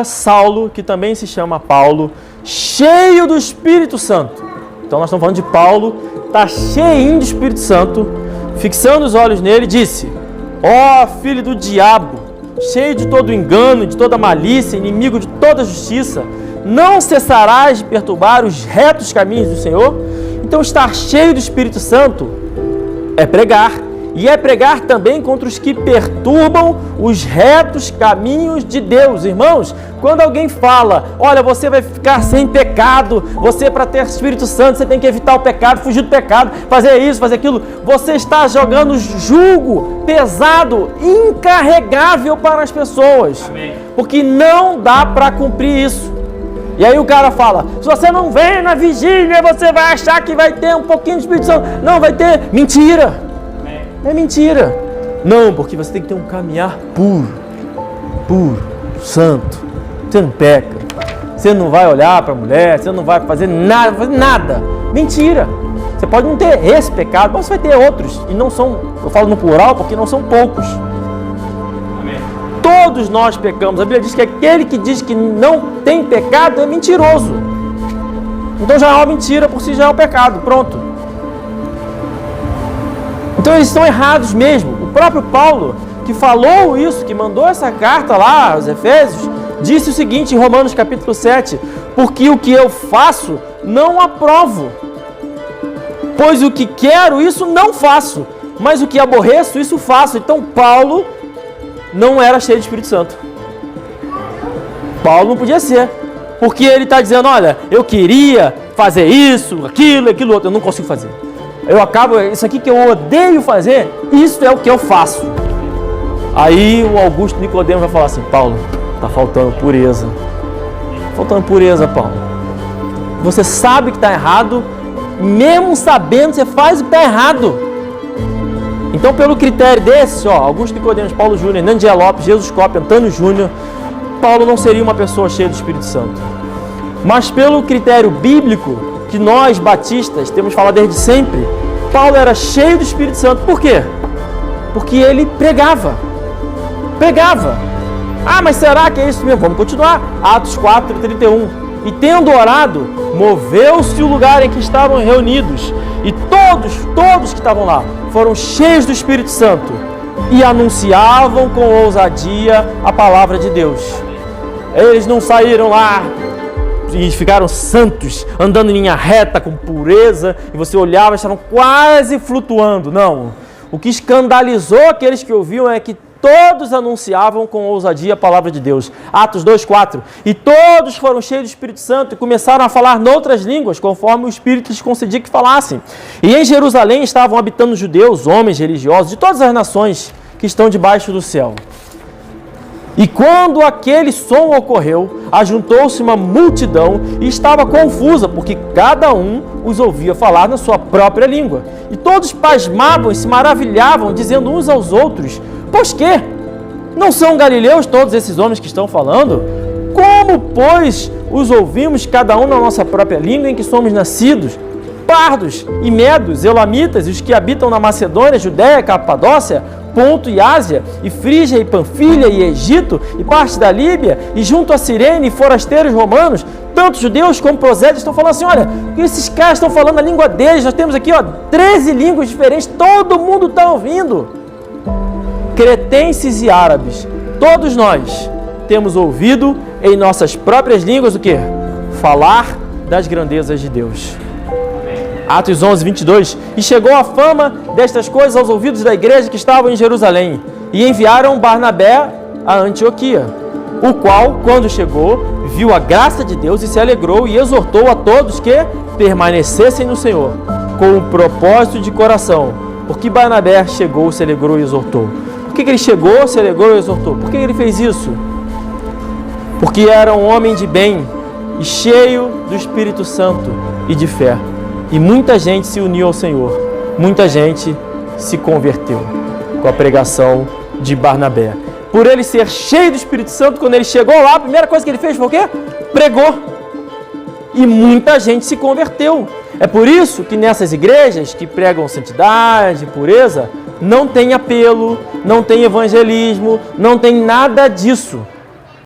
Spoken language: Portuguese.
Saulo, que também se chama Paulo, cheio do Espírito Santo. Então nós estamos falando de Paulo, está cheinho do Espírito Santo, fixando os olhos nele, disse: ó filho do diabo, cheio de todo engano, de toda malícia, inimigo de toda justiça, não cessarás de perturbar os retos caminhos do Senhor? Então estar cheio do Espírito Santo é pregar. E é pregar também contra os que perturbam os retos caminhos de Deus. Irmãos, quando alguém fala, olha, você vai ficar sem pecado, você para ter Espírito Santo, você tem que evitar o pecado, fugir do pecado, fazer isso, fazer aquilo, você está jogando jugo pesado, incarregável para as pessoas. Amém. Porque não dá para cumprir isso. E aí o cara fala, se você não vem na vigília, você vai achar que vai ter um pouquinho de Espírito Santo. Não, vai ter. Mentira. É mentira. Não, porque você tem que ter um caminhar puro, santo. Você não peca. Você não vai olhar para a mulher, você não vai fazer nada. Mentira. Você pode não ter esse pecado, mas você vai ter outros. E não são, eu falo no plural porque não são poucos. Amém. Todos nós pecamos. A Bíblia diz que aquele que diz que não tem pecado é mentiroso. Então já é uma mentira, por si já é um pecado. Pronto. Então eles estão errados mesmo. O próprio Paulo, que falou isso, que mandou essa carta lá aos Efésios, disse o seguinte em Romanos capítulo 7, porque o que eu faço não aprovo, pois o que quero isso não faço, mas o que aborreço isso faço. Então Paulo não era cheio de Espírito Santo. Paulo não podia ser, porque ele está dizendo, olha, eu queria fazer isso, aquilo outro, eu não consigo fazer. Isso aqui que eu odeio fazer, isso é o que eu faço. Aí o Augusto Nicodemo vai falar assim, Paulo, está faltando pureza. Faltando pureza, Paulo. Você sabe que está errado, mesmo sabendo, você faz o que está errado. Então, pelo critério desse, Augusto Nicodemo, Paulo Júnior, Nandia Lopes, Jesus Coppi, Antônio Júnior, Paulo não seria uma pessoa cheia do Espírito Santo. Mas pelo critério bíblico, que nós, batistas, temos falado desde sempre, Paulo era cheio do Espírito Santo. Por quê? Porque ele pregava. Ah, mas será que é isso mesmo? Vamos continuar. Atos 4:31. E tendo orado, moveu-se o lugar em que estavam reunidos. E todos que estavam lá, foram cheios do Espírito Santo e anunciavam com ousadia a palavra de Deus. Eles não saíram lá e ficaram santos, andando em linha reta, com pureza, e você olhava e estavam quase flutuando. Não. O que escandalizou aqueles que ouviam é que todos anunciavam com ousadia a palavra de Deus. Atos 2:4. E todos foram cheios do Espírito Santo e começaram a falar noutras línguas, conforme o Espírito lhes concedia que falassem. E em Jerusalém estavam habitando judeus, homens religiosos, de todas as nações que estão debaixo do céu. E quando aquele som ocorreu, ajuntou-se uma multidão e estava confusa, porque cada um os ouvia falar na sua própria língua. E todos pasmavam e se maravilhavam, dizendo uns aos outros, pois que? Não são galileus todos esses homens que estão falando? Como, pois, os ouvimos cada um na nossa própria língua em que somos nascidos? Pardos e medos, elamitas, e os que habitam na Macedônia, Judéia, Capadócia, Ponto e Ásia, e Frígia e Panfilha e Egito, e parte da Líbia, e junto a Cirene, e forasteiros romanos, tanto judeus como prosélitos estão falando assim, olha, esses caras estão falando a língua deles, nós temos aqui 13 línguas diferentes, todo mundo está ouvindo. Cretenses e árabes, todos nós temos ouvido em nossas próprias línguas o quê? Falar das grandezas de Deus. Atos 11:22. E chegou a fama destas coisas aos ouvidos da igreja que estavam em Jerusalém, e enviaram Barnabé a Antioquia, o qual, quando chegou, viu a graça de Deus e se alegrou e exortou a todos que permanecessem no Senhor, com um propósito de coração. Porque Barnabé chegou, se alegrou e exortou. Por que ele chegou, se alegrou e exortou? Por que ele fez isso? Porque era um homem de bem e cheio do Espírito Santo e de fé. E muita gente se uniu ao Senhor, muita gente se converteu com a pregação de Barnabé. Por ele ser cheio do Espírito Santo, quando ele chegou lá, a primeira coisa que ele fez foi o quê? Pregou. E muita gente se converteu. É por isso que nessas igrejas que pregam santidade, pureza, não tem apelo, não tem evangelismo, não tem nada disso.